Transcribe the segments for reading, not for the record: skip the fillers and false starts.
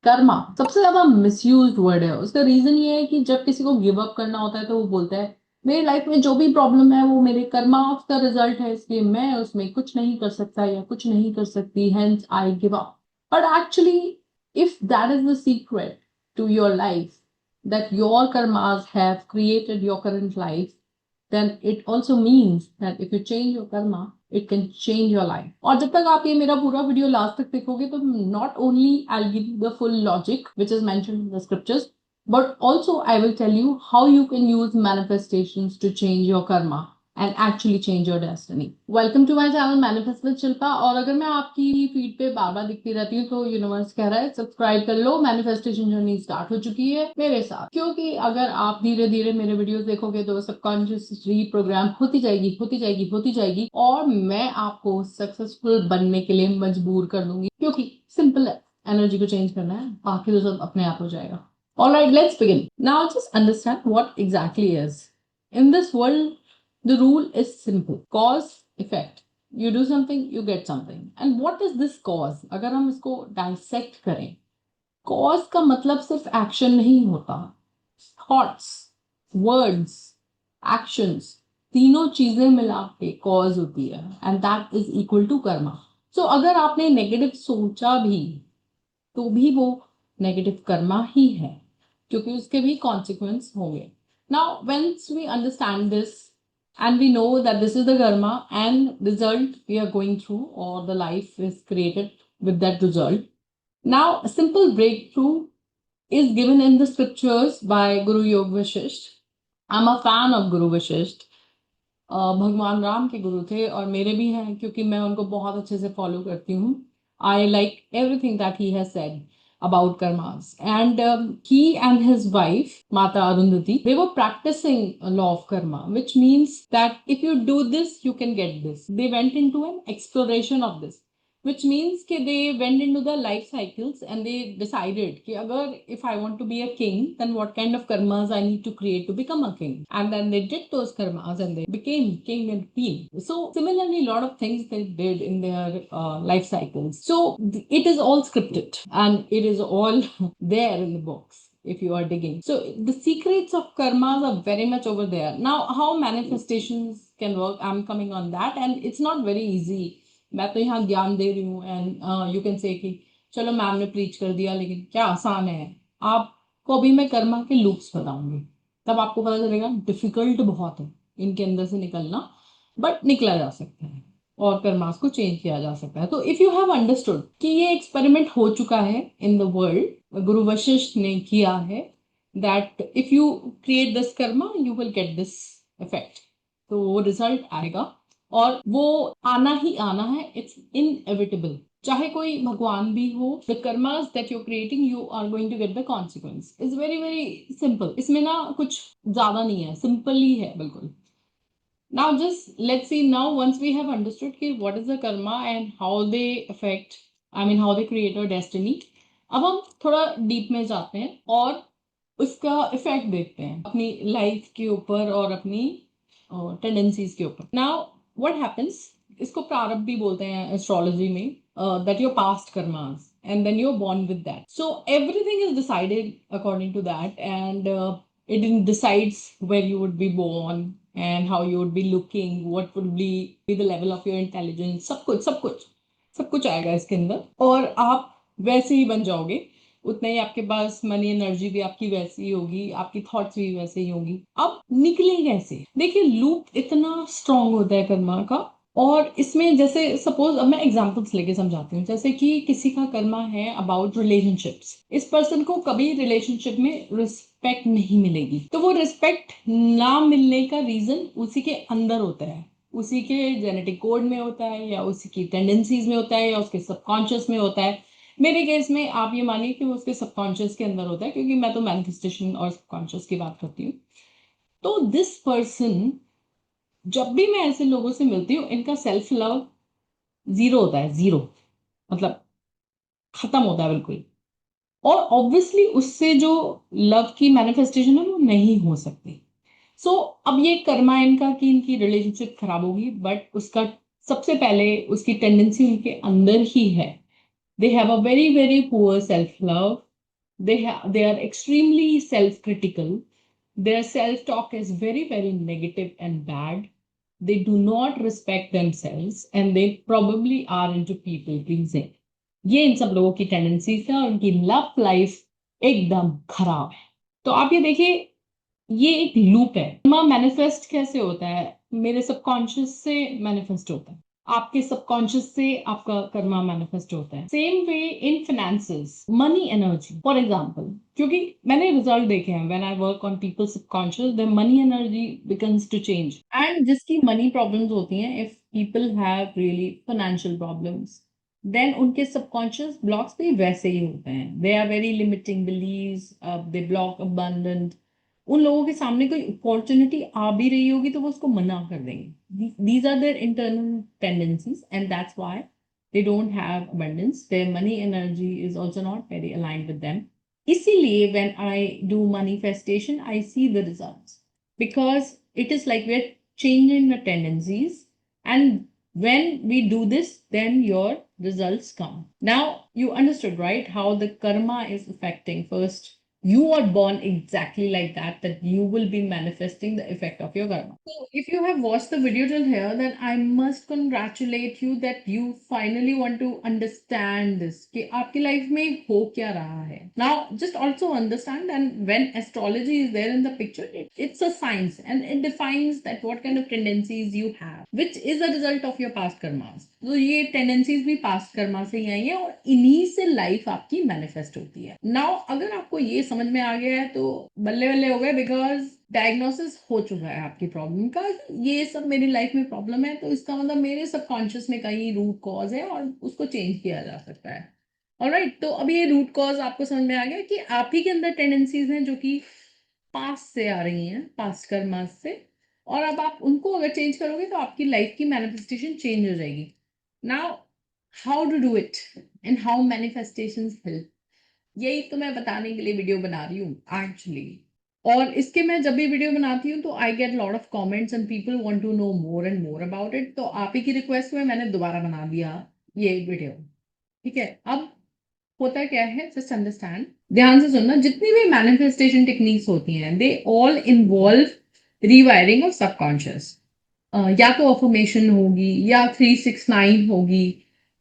कर्मा सबसे ज्यादा misused word है। उसका रीजन ये है कि जब किसी को गिव अप करना होता है तो वो बोलता है मेरी लाइफ में जो भी प्रॉब्लम है वो मेरे कर्मा का रिजल्ट है, इसलिए मैं उसमें कुछ नहीं कर सकता या कुछ नहीं कर सकती, hence I give up. But actually if that is the secret to your life, that your karmas have created your current life, then it also means that if you change your karma, it can change your life. और जब तक आप ये मेरा पूरा video last तक देखोगे तो not only I'll give you the full logic which is mentioned in the scriptures, but also I will tell you how you can use manifestations to change your karma and actually change your destiny. Welcome to my channel Manifest with Shilpa। और अगर मैं आपकी feed पे बार बार दिखती रहती हूँ तो universe कह रहा है सब्सक्राइब कर लो, मैनिफेस्टेशन जर्नी स्टार्ट हो चुकी है मेरे साथ। क्योंकि अगर आप धीरे धीरे मेरे वीडियोस देखोगे तो सबकॉन्शियस रीप्रोग्राम होती जाएगी होती जाएगी होती जाएगी और मैं आपको सक्सेसफुल बनने के लिए मजबूर कर दूंगी, क्योंकि सिंपल है, एनर्जी को चेंज करना है, बाकी तो सब अपने आप हो जाएगा। Alright, let's begin. Now just understand what exactly is. In this world, the rule is simple. Cause, effect. You do something, you get something. And what is this cause? अगर हम इसको dissect करें, cause का मतलब सिर्फ action नहीं होता। Thoughts, words, actions, तीनों चीजें मिला के cause होती है and that is equal to karma. So अगर आपने नेगेटिव सोचा भी तो भी वो नेगेटिव कर्मा ही है, क्योंकि उसके भी कॉन्सिक्वेंस होंगे। Now once we understand this and we know that this is the karma and result we are going through, or the life is created with that result. Now a simple breakthrough is given in the scriptures by Guru Yog Vashisht. I'm a fan of Guru Vashisht। भगवान राम के गुरु थे और मेरे भी हैं, क्योंकि मैं उनको बहुत अच्छे से फॉलो करती हूँ। I like everything that he has said about karmas, and he and his wife Mata Arundhati, they were practicing a law of karma, which means that if you do this you can get this. They went into an exploration of this, which means that they went into the life cycles and they decided कि अगर if I want to be a king, then what kind of karmas I need to create to become a king, and then they did those karmas and they became king and queen. So similarly, a lot of things they did in their life cycles. So it is all scripted and it is all there in the books if you are digging. So the secrets of karmas are very much over there. Now how manifestations can work, I'm coming on that, and it's not very easy। मैं तो यहाँ ज्ञान दे रही हूँ and you can say कि चलो ma'am ने preach कर दिया, लेकिन क्या आसान है। आपको अभी मैं कर्मा के लूप्स बताऊंगी, तब आपको पता चलेगा डिफिकल्ट बहुत है इनके अंदर से निकलना, बट निकला जा सकता है और कर्मास को चेंज किया जा सकता है। तो इफ यू हैव अंडरस्टूड कि ये एक्सपेरिमेंट हो चुका है इन द वर्ल्ड, गुरु वशिष्ठ ने किया है, that if you create this Karma you will get this effect, तो वो रिजल्ट आएगा और वो आना ही आना है। इट्स इनएविटेबल, चाहे कोई भगवान भी हो। The karmas that you creating you are going to get the consequence. Is very very simple, इसमें ना कुछ ज्यादा नहीं है, सिंपल ही है बिल्कुल। Now just let's see, now once we have understood कि what is the karma and how they affect, I mean how they create our destiny, अब हम थोड़ा डीप में जाते हैं और उसका इफेक्ट देखते हैं अपनी लाइफ के ऊपर और अपनी टेंडेंसीज के ऊपर। नाउ व्हाट हैपेंस, इसको प्रारब्ध भी बोलते हैं एस्ट्रोलॉजी में, that your past karmas and then you're born with that. So everything is decided according to that, and it decides where you would be born and how you would be looking, what would be the level of your intelligence, सब कुछ आएगा इसके अंदर और आप वैसे ही बन जाओगे। उतना ही आपके पास मनी एनर्जी भी आपकी वैसी ही होगी, आपकी थॉट्स भी वैसे ही होंगी। अब निकले कैसे, देखिए लूप इतना स्ट्रांग होता है कर्मा का। और इसमें जैसे सपोज, अब मैं एग्जांपल्स लेके समझाती हूँ। जैसे कि किसी का कर्मा है अबाउट रिलेशनशिप्स, इस पर्सन को कभी रिलेशनशिप में रिस्पेक्ट नहीं मिलेगी, तो वो रिस्पेक्ट ना मिलने का रीजन उसी के अंदर होता है, उसी के जेनेटिक कोड में होता है या उसी की टेंडेंसीज में होता है या उसके सबकॉन्शियस में होता है। मेरे केस में आप ये मानिए कि वो उसके सबकॉन्शियस के अंदर होता है, क्योंकि मैं तो मैनिफेस्टेशन और सबकॉन्शियस की बात करती हूँ। तो दिस पर्सन, जब भी मैं ऐसे लोगों से मिलती हूँ, इनका सेल्फ लव जीरो होता है, जीरो मतलब खत्म होता है बिल्कुल। और ऑब्वियसली उससे जो लव की मैनिफेस्टेशन है वो नहीं हो सकती। सो अब ये कर्मा इनका कि इनकी रिलेशनशिप खराब होगी, बट उसका सबसे पहले उसकी टेंडेंसी उनके अंदर ही है। They have a very very poor self love they are extremely self-critical. Their self-talk is very, very negative and bad. They do not respect themselves and they probably are into people pleasing. ये इन सब लोगों की tendencies है और उनकी love life एकदम खराब है। तो आप ये देखिए, ये एक लूप है। कर्मा मैनिफेस्ट कैसे होता है? मेरे सबकॉन्शियस से मैनिफेस्ट होता है, आपके सबकॉन्शियस से आपका कर्मा मैनिफेस्ट होता है। Same way in finances, money energy for example, क्योंकि मैंने रिजल्ट देखे हैं when I work on people subconscious, their money energy becomes to change. And जिसकी मनी प्रॉब्लम्स होती हैं, if people have really financial problems, then उनके subconscious blocks भी वैसे ही होते हैं। They are very limiting beliefs, they block abundant. उन लोगों के सामने कोई अपॉर्चुनिटी आ भी रही होगी तो वो उसको मना कर देंगे। These are their internal tendencies and that's why they don't have abundance. Their money energy is also not very aligned with them. इसीलिए when I do manifestation, I see the results because it is like we're changing the tendencies, and when we do this, then your results come. Now you understood, right, how the karma is affecting. First, you are born exactly like that, that you will be manifesting the effect of your karma. So if you have watched the video till here, then I must congratulate you that you finally want to understand this कि आपकी life में हो क्या रहा है. Now just also understand, and when astrology is there in the picture, it's a science and it defines that what kind of tendencies you have, which is a result of your past karmas. तो ये tendencies भी past Karma से ही आई है और इन्हीं से life आपकी manifest होती है। नाउ अगर आपको ये समझ में आ गया है तो बल्ले बल्ले हो गए, बिकॉज डायग्नोसिस हो चुका है आपकी प्रॉब्लम का। ये सब मेरी लाइफ में प्रॉब्लम है, तो इसका मतलब मेरे सबकॉन्शियस में कहीं रूट कॉज है और उसको चेंज किया जा सकता है। ऑलराइट, तो अब ये रूट कॉज आपको समझ में आ गया कि आप ही के अंदर टेंडेंसीज हैं जो कि पास्ट से आ रही हैं, पास्ट कर्मा से, और अब आप उनको अगर चेंज करोगे तो आपकी लाइफ की मैनिफेस्टेशन चेंज हो जाएगी। Now how to do it and how manifestations help, यही तो मैं बताने के लिए वीडियो बना रही हूँ एक्चुअली। और इसके मैं जब भी वीडियो बनाती हूँ तो I get lot of comments and people want to know more and more about it. तो आप ही की रिक्वेस्ट में मैंने दोबारा बना दिया ये वीडियो। ठीक है, अब होता क्या है, जस्ट अंडरस्टैंड, ध्यान से सुनना। जितनी भी मैनिफेस्टेशन टेक्निक्स होती हैं, they all involve rewiring of subconscious. या तो अफर्मेशन होगी, या 369 होगी,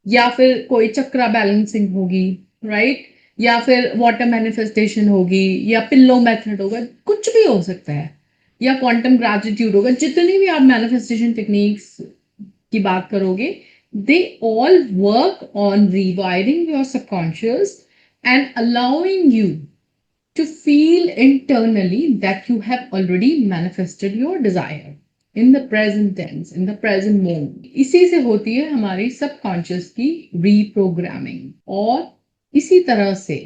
या फिर कोई चक्रा बैलेंसिंग होगी, राइट, या फिर वाटर मैनिफेस्टेशन होगी, या पिल्लो मेथड होगा, कुछ भी हो सकता है, या क्वांटम ग्रेटिट्यूड होगा। जितनी भी आप मैनिफेस्टेशन टेक्निक्स की बात करोगे, they all work on rewiring your subconscious and allowing you to feel internally that you have already manifested your desire in the present tense, in the present moment. इसी से होती है हमारी सबकॉन्शियस की reprogramming. और इसी तरह से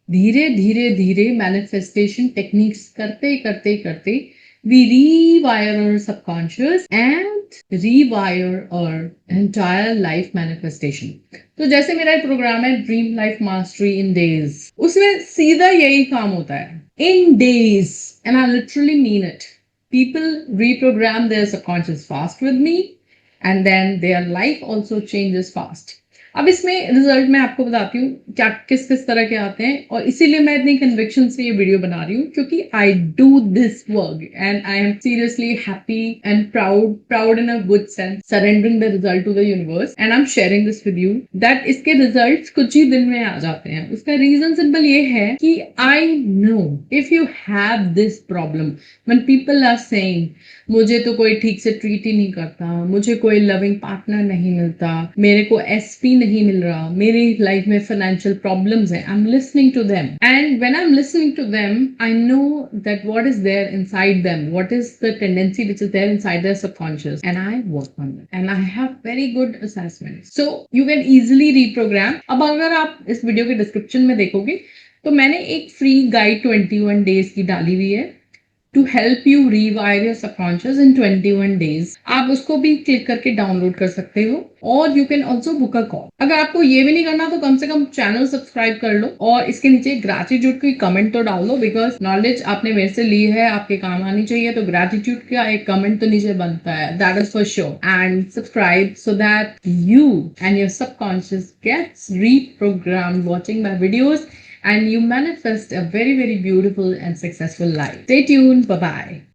धीरे धीरे धीरे मैनिफेस्टेशन टेक्निक्स करते करते करते we rewire our subconscious and rewire our entire life manifestation. तो जैसे मेरा प्रोग्राम है dream life mastery in days, उसमें सीधा यही काम होता है in days, and I literally mean it. People reprogram their subconscious fast with me, and then their life also changes fast. अब इसमें रिजल्ट मैं आपको बताती हूँ क्या किस किस तरह के आते हैं, और इसीलिए मैं इतनी कन्विक्शन से ये वीडियो बना रही हूँ, क्योंकि I do this work and I am seriously happy and proud in a good sense, surrendering the result to the universe, and I am sharing this with you that इसके result कुछ ही दिन में आ जाते हैं। उसका रीजन सिंपल ये है कि I know if you have this problem, when people are saying मुझे तो कोई ठीक से ट्रीट ही नहीं करता, मुझे कोई लविंग पार्टनर नहीं मिलता, मेरे को एसपी नहीं मिल रहा, मेरी लाइफ में फाइनेंशियल प्रॉब्लम्स हैं, I am listening to them, and when I am listening to them I know that what is there inside them, what is the tendency which is there inside their subconscious, and I work on it and I have very good assessment, so you can easily reprogram. अब अगर आप इस video के description में देखोगे तो मैंने एक फ्री गाइड 21 डेज की डाली हुई है to help you rewire your subconscious in 21 days. आप उसको भी क्लिक करके डाउनलोड कर सकते हो, और you can also book a call. अगर आपको ये भी नहीं करना तो कम से कम चैनल सब्सक्राइब कर लो और इसके नीचे ग्रेटिट्यूड की कमेंट तो डाल दो, बिकॉज नॉलेज आपने मेरे से ली है, आपके काम आनी चाहिए, तो ग्रेटिट्यूड का एक कमेंट तो नीचे बनता है, that is for sure. And subscribe so that you and your subconscious gets reprogrammed watching my videos, and you manifest a very, very beautiful and successful life. Stay tuned. Bye bye.